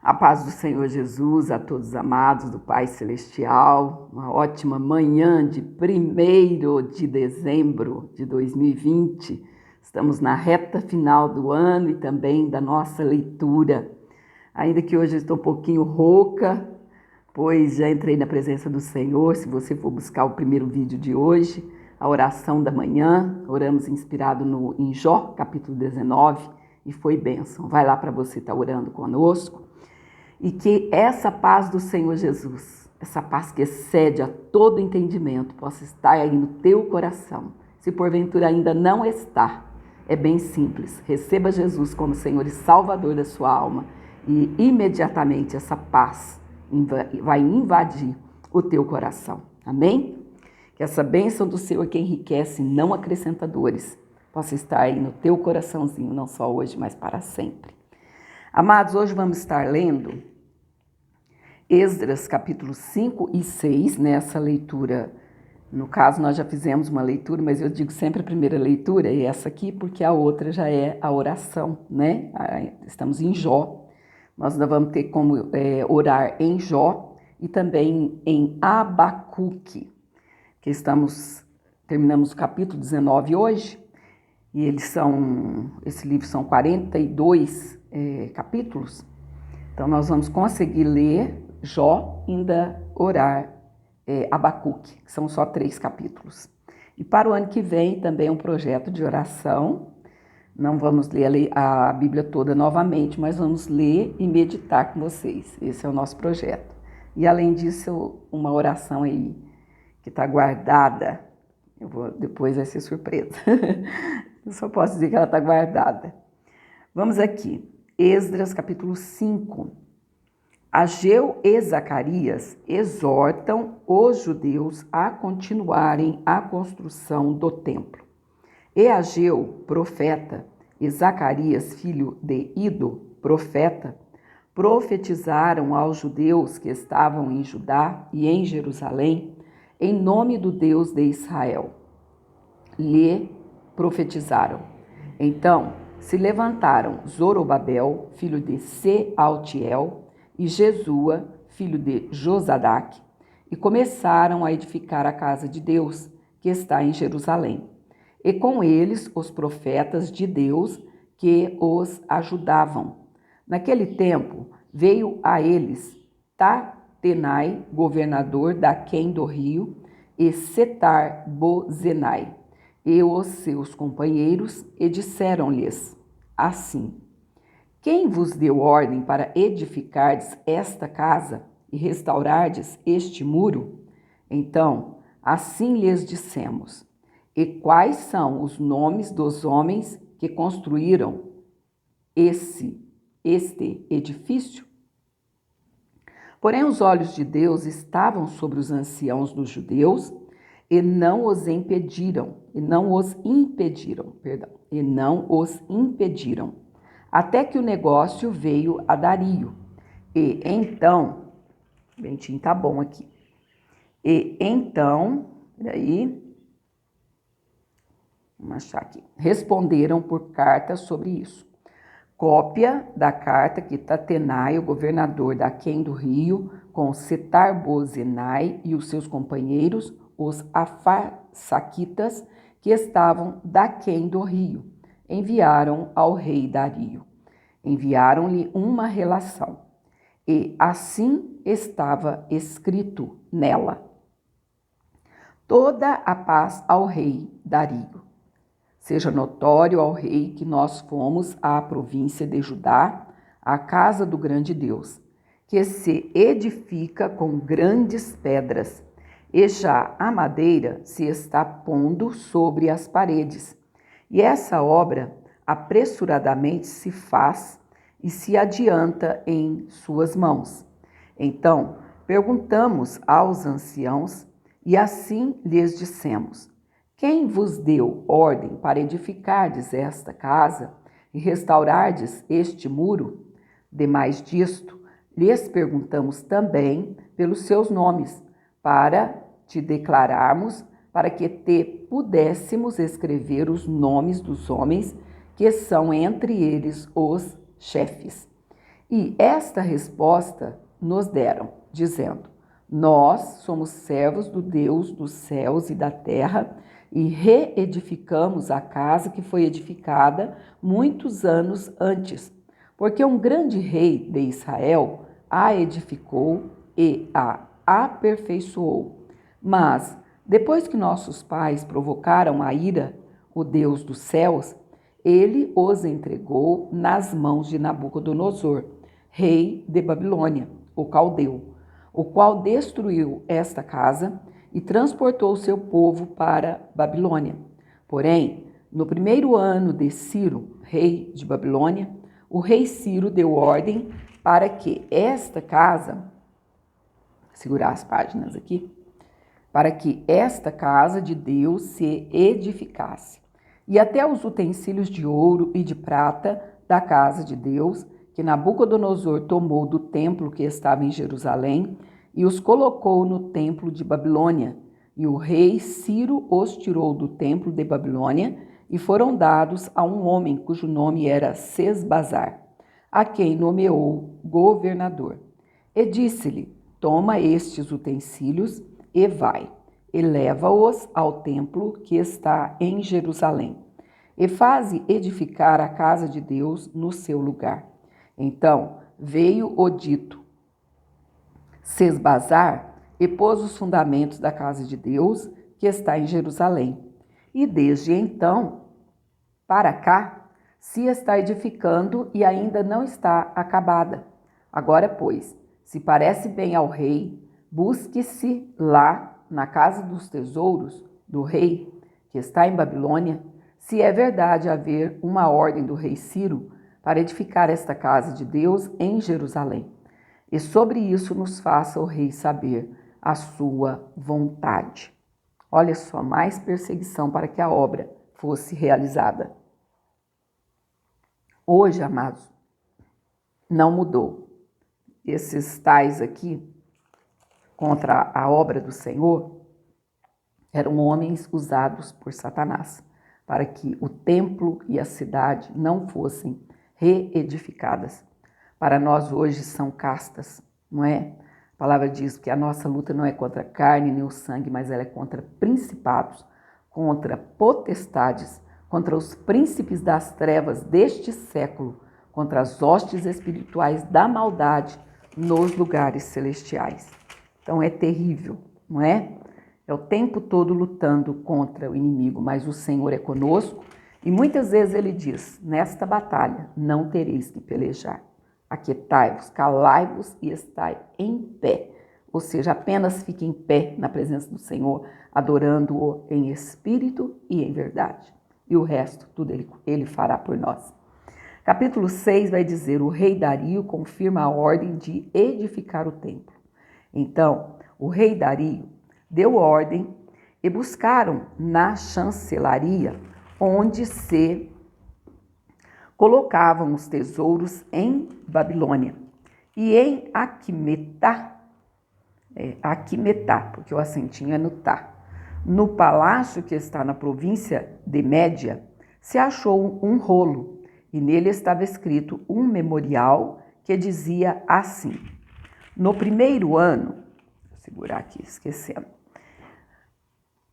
A paz do Senhor Jesus a todos amados do Pai Celestial, uma ótima manhã de 1º de dezembro de 2020. Estamos na reta final do ano e também da nossa leitura. Ainda que hoje eu estou um pouquinho rouca, pois já entrei na presença do Senhor. Se você for buscar o primeiro vídeo de hoje, a oração da manhã, oramos inspirado em Jó, capítulo 19, e foi bênção. Vai lá para você estar orando conosco. E que essa paz do Senhor Jesus, essa paz que excede a todo entendimento, possa estar aí no teu coração. Se porventura ainda não está, é bem simples. Receba Jesus como Senhor e Salvador da sua alma e imediatamente essa paz vai invadir o teu coração. Amém? Que essa bênção do Senhor que enriquece e não acrescenta dores possa estar aí no teu coraçãozinho, não só hoje, mas para sempre. Amados, hoje vamos estar lendo Esdras, capítulo 5 e 6, nessa leitura. No caso, nós já fizemos uma leitura, mas eu digo sempre a primeira leitura é essa aqui, porque a outra já é a oração, né? Estamos em Jó. Nós ainda vamos ter como orar em Jó e também em Abacuque, que terminamos o capítulo 19 hoje, e esse livro são 42 capítulos. Então, nós vamos conseguir ler Jó, ainda orar Abacuque, que são só 3 capítulos. E para o ano que vem também é um projeto de oração. Não vamos ler a Bíblia toda novamente, mas vamos ler e meditar com vocês. Esse é o nosso projeto. E além disso, uma oração aí que está guardada. Depois vai ser surpresa. Eu só posso dizer que ela está guardada. Vamos aqui. Esdras, capítulo 5. Ageu e Zacarias exortam os judeus a continuarem a construção do templo. E Ageu, profeta, e Zacarias, filho de Ido, profeta, profetizaram aos judeus que estavam em Judá e em Jerusalém, em nome do Deus de Israel. Lhe profetizaram. Então se levantaram Zorobabel, filho de Sealtiel, e Jesua, filho de Josadaque, e começaram a edificar a casa de Deus, que está em Jerusalém. E com eles os profetas de Deus que os ajudavam. Naquele tempo veio a eles Tatenai, governador d'Aquém do rio, e Setar-Bozenai, e os seus companheiros, e disseram-lhes assim: Quem vos deu ordem para edificardes esta casa e restaurardes este muro? Então, assim lhes dissemos: E quais são os nomes dos homens que construíram este edifício? Porém, os olhos de Deus estavam sobre os anciãos dos judeus e não os impediram, até que o negócio veio a Dario. E então, Bentinho tá bom aqui. E então, vamos achar aqui. Responderam por carta sobre isso. Cópia da carta que Tatenai, o governador d'Aquém do rio, com Setar-Bozenai e os seus companheiros, os Afarsaquitas, que estavam d'Aquém do rio, enviaram ao rei Dario. Enviaram-lhe uma relação, e assim estava escrito nela: Toda a paz ao rei Dario. Seja notório ao rei que nós fomos à província de Judá, à casa do grande Deus, que se edifica com grandes pedras, e já a madeira se está pondo sobre as paredes. E essa obra apressuradamente se faz e se adianta em suas mãos. Então perguntamos aos anciãos e assim lhes dissemos: Quem vos deu ordem para edificardes esta casa e restaurardes este muro? Demais disto, lhes perguntamos também pelos seus nomes, para te declararmos, para que te pudéssemos escrever os nomes dos homens que são entre eles os chefes. E esta resposta nos deram, dizendo: nós somos servos do Deus dos céus e da terra e reedificamos a casa que foi edificada muitos anos antes, porque um grande rei de Israel a edificou e a aperfeiçoou. Mas, depois que nossos pais provocaram a ira, o Deus dos céus, ele os entregou nas mãos de Nabucodonosor, rei de Babilônia, o caldeu, o qual destruiu esta casa e transportou seu povo para Babilônia. Porém, no primeiro ano de Ciro, rei de Babilônia, o rei Ciro deu ordem para que esta casa, segurar as páginas aqui, para que esta casa de Deus se edificasse, e até os utensílios de ouro e de prata da casa de Deus, que Nabucodonosor tomou do templo que estava em Jerusalém, e os colocou no templo de Babilônia. E o rei Ciro os tirou do templo de Babilônia, e foram dados a um homem cujo nome era Sesbazar, a quem nomeou governador. E disse-lhe: toma estes utensílios e vai, e leva-os ao templo que está em Jerusalém, e faze edificar a casa de Deus no seu lugar. Então veio o dito Sesbazar e pôs os fundamentos da casa de Deus que está em Jerusalém. E desde então, para cá, se está edificando e ainda não está acabada. Agora, pois, se parece bem ao rei, busque-se lá, na casa dos tesouros do rei, que está em Babilônia, se é verdade haver uma ordem do rei Ciro para edificar esta casa de Deus em Jerusalém. E sobre isso nos faça o rei saber a sua vontade. Olha só, mais perseguição para que a obra fosse realizada. Hoje, amados, não mudou. Esses tais aqui, contra a obra do Senhor, eram homens usados por Satanás, para que o templo e a cidade não fossem reedificadas. Para nós hoje são castas, não é? A palavra diz que a nossa luta não é contra a carne nem o sangue, mas ela é contra principados, contra potestades, contra os príncipes das trevas deste século, contra as hostes espirituais da maldade nos lugares celestiais. Então é terrível, não é? É o tempo todo lutando contra o inimigo, mas o Senhor é conosco e muitas vezes ele diz: nesta batalha não tereis que pelejar. Aquietai-vos, calai-vos e estai em pé. Ou seja, apenas fique em pé na presença do Senhor, adorando-o em espírito e em verdade. E o resto, tudo ele fará por nós. Capítulo 6 vai dizer: o rei Dario confirma a ordem de edificar o templo. Então, o rei Dario deu ordem e buscaram na chancelaria, onde se colocavam os tesouros em Babilônia e em Aquimeta, porque o acentinho é no tá. No palácio que está na província de Média, se achou um rolo e nele estava escrito um memorial que dizia assim: no primeiro ano, vou segurar aqui, esquecendo.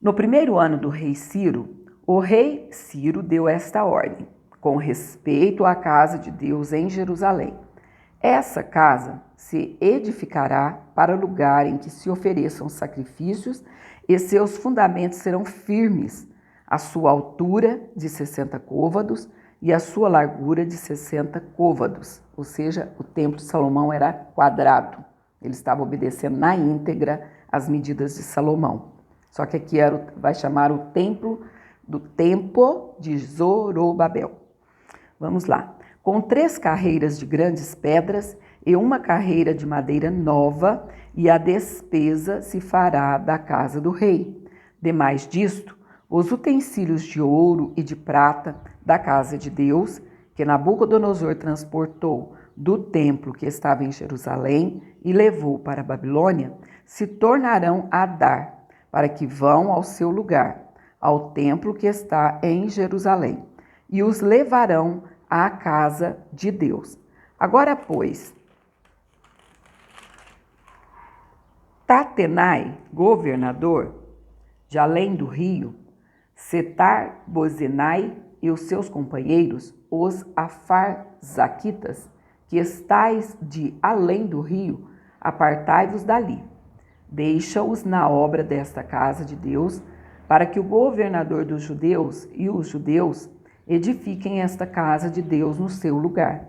No primeiro ano do rei Ciro, o rei Ciro deu esta ordem: com respeito à casa de Deus em Jerusalém. Essa casa se edificará para lugar em que se ofereçam sacrifícios e seus fundamentos serão firmes, a sua altura de 60 côvados e a sua largura de 60 côvados. Ou seja, o templo de Salomão era quadrado. Ele estava obedecendo na íntegra as medidas de Salomão. Só que aqui vai chamar o templo do tempo de Zorobabel. Vamos lá. Com 3 carreiras de grandes pedras e uma carreira de madeira nova, e a despesa se fará da casa do rei. Demais disto, os utensílios de ouro e de prata da casa de Deus, que Nabucodonosor transportou do templo que estava em Jerusalém e levou para a Babilônia, se tornarão a dar, para que vão ao seu lugar, ao templo que está em Jerusalém, e os levarão à casa de Deus. Agora, pois, Tatenai, governador de além do rio, Setar-Bozenai e os seus companheiros, os Afarzaquitas, que estais de além do rio, apartai-vos dali. Deixa-os na obra desta casa de Deus, para que o governador dos judeus e os judeus edifiquem esta casa de Deus no seu lugar.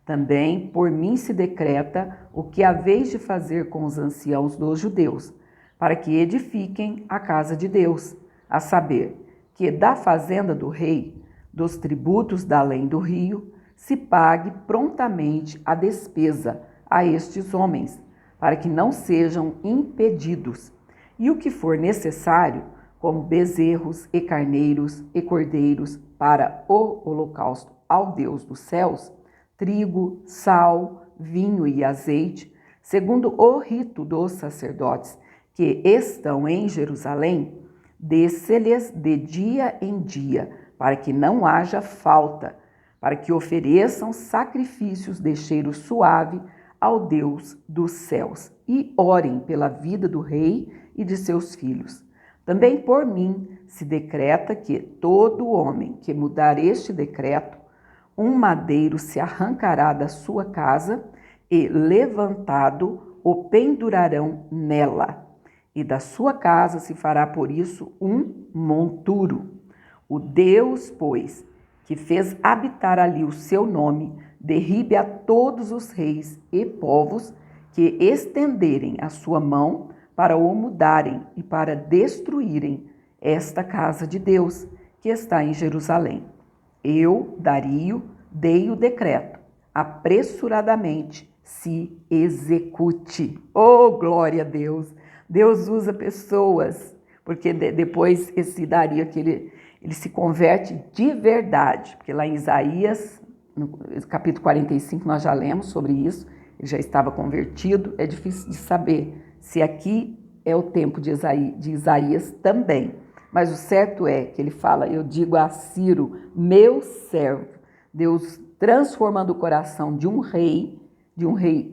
Também por mim se decreta o que haveis de fazer com os anciãos dos judeus, para que edifiquem a casa de Deus, a saber, que da fazenda do rei, dos tributos da além do rio, se pague prontamente a despesa a estes homens, para que não sejam impedidos, e o que for necessário, como bezerros e carneiros e cordeiros para o holocausto ao Deus dos céus, trigo, sal, vinho e azeite, segundo o rito dos sacerdotes que estão em Jerusalém, dê-se-lhes de dia em dia, para que não haja falta, para que ofereçam sacrifícios de cheiro suave ao Deus dos céus e orem pela vida do rei e de seus filhos. Também por mim se decreta que todo homem que mudar este decreto, um madeiro se arrancará da sua casa e, levantado, o pendurarão nela. E da sua casa se fará por isso um monturo. O Deus, pois, que fez habitar ali o seu nome, derribe a todos os reis e povos que estenderem a sua mão para o mudarem e para destruírem esta casa de Deus que está em Jerusalém. Eu, Dario, dei o decreto, apressuradamente se execute. Oh, glória a Deus! Deus usa pessoas, porque depois esse Dario aqui, ele se converte de verdade, porque lá em Isaías, no capítulo 45, nós já lemos sobre isso, ele já estava convertido, é difícil de saber se aqui é o tempo de Isaías também, mas o certo é que ele fala, eu digo a Ciro, meu servo, Deus transformando o coração de um rei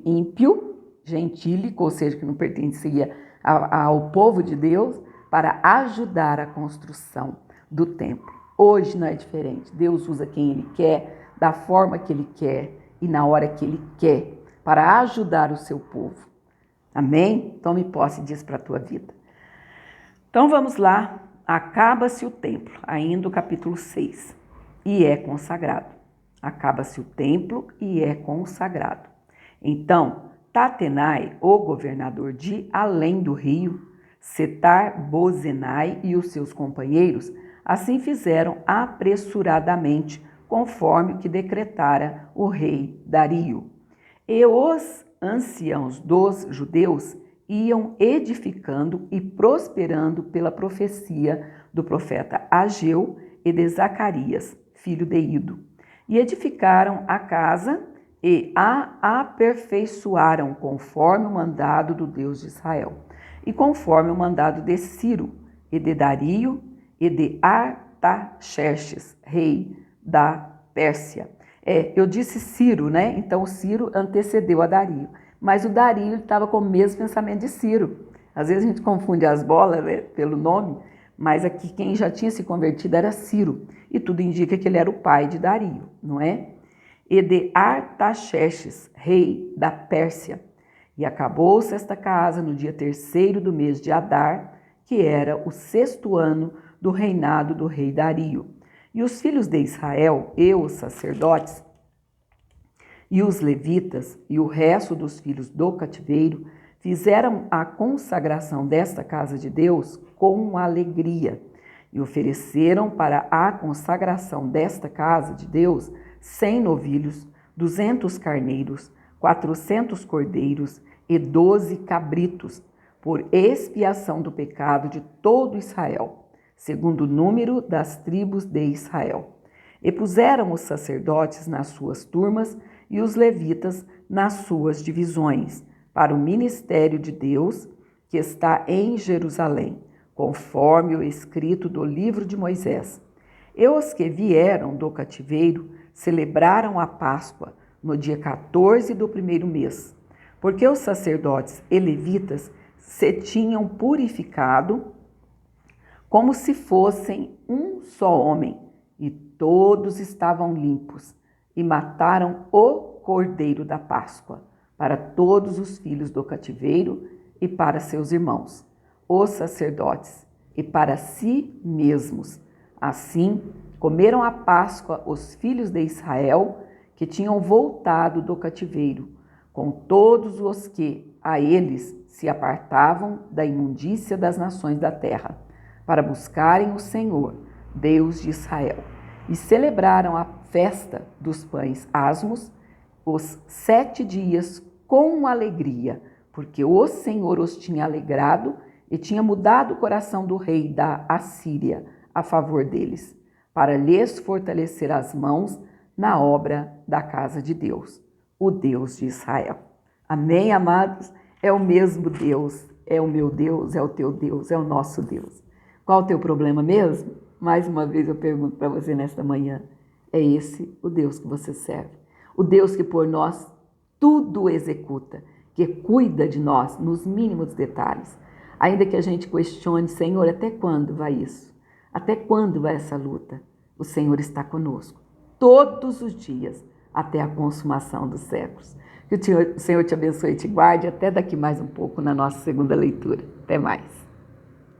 ímpio, gentílico, ou seja, que não pertencia ao povo de Deus, para ajudar a construção do templo. Hoje não é diferente. Deus usa quem Ele quer, da forma que Ele quer e na hora que Ele quer, para ajudar o seu povo. Amém? Tome posse disso para a tua vida. Então vamos lá. Acaba-se o templo, ainda o capítulo 6, e é consagrado. Acaba-se o templo e é consagrado. Então, Tatenai, o governador de além do rio, Setar-Bozenai e os seus companheiros, assim fizeram apressuradamente, conforme o que decretara o rei Dario. E os anciãos dos judeus iam edificando e prosperando pela profecia do profeta Ageu e de Zacarias, filho de Ido, e edificaram a casa e a aperfeiçoaram conforme o mandado do Deus de Israel, e conforme o mandado de Ciro, e de Dario, e de Artaxerxes, rei da Pérsia. Eu disse Ciro, né? Então o Ciro antecedeu a Dario, mas o Dario estava com o mesmo pensamento de Ciro. Às vezes a gente confunde as bolas, né, pelo nome, mas aqui quem já tinha se convertido era Ciro, e tudo indica que ele era o pai de Dario, não é? E de Artaxerxes, rei da Pérsia. E acabou-se esta casa no dia 3º do mês de Adar, que era o 6º ano do reinado do rei Dario. E os filhos de Israel, e os sacerdotes, e os levitas, e o resto dos filhos do cativeiro, fizeram a consagração desta casa de Deus com alegria, e ofereceram para a consagração desta casa de Deus 100 novilhos, 200 carneiros, 400 cordeiros e 12 cabritos, por expiação do pecado de todo Israel, segundo o número das tribos de Israel. E puseram os sacerdotes nas suas turmas e os levitas nas suas divisões, para o ministério de Deus que está em Jerusalém, conforme o escrito do livro de Moisés. E os que vieram do cativeiro celebraram a Páscoa no dia 14 do primeiro mês, porque os sacerdotes e levitas se tinham purificado como se fossem um só homem, e todos estavam limpos, e mataram o cordeiro da Páscoa para todos os filhos do cativeiro e para seus irmãos, os sacerdotes, e para si mesmos. Assim, comeram a Páscoa os filhos de Israel que tinham voltado do cativeiro, com todos os que a eles se apartavam da imundícia das nações da terra, para buscarem o Senhor, Deus de Israel. E celebraram a festa dos pães asmos os 7 dias com alegria, porque o Senhor os tinha alegrado e tinha mudado o coração do rei da Assíria a favor deles, para lhes fortalecer as mãos na obra da casa de Deus, o Deus de Israel. Amém, amados? É o mesmo Deus, é o meu Deus, é o teu Deus, é o nosso Deus. Qual o teu problema mesmo? Mais uma vez eu pergunto para você nesta manhã. É esse o Deus que você serve. O Deus que por nós tudo executa, que cuida de nós nos mínimos detalhes. Ainda que a gente questione, Senhor, até quando vai isso? Até quando vai essa luta? O Senhor está conosco todos os dias, até a consumação dos séculos. Que o Senhor te abençoe e te guarde até daqui mais um pouco na nossa segunda leitura. Até mais.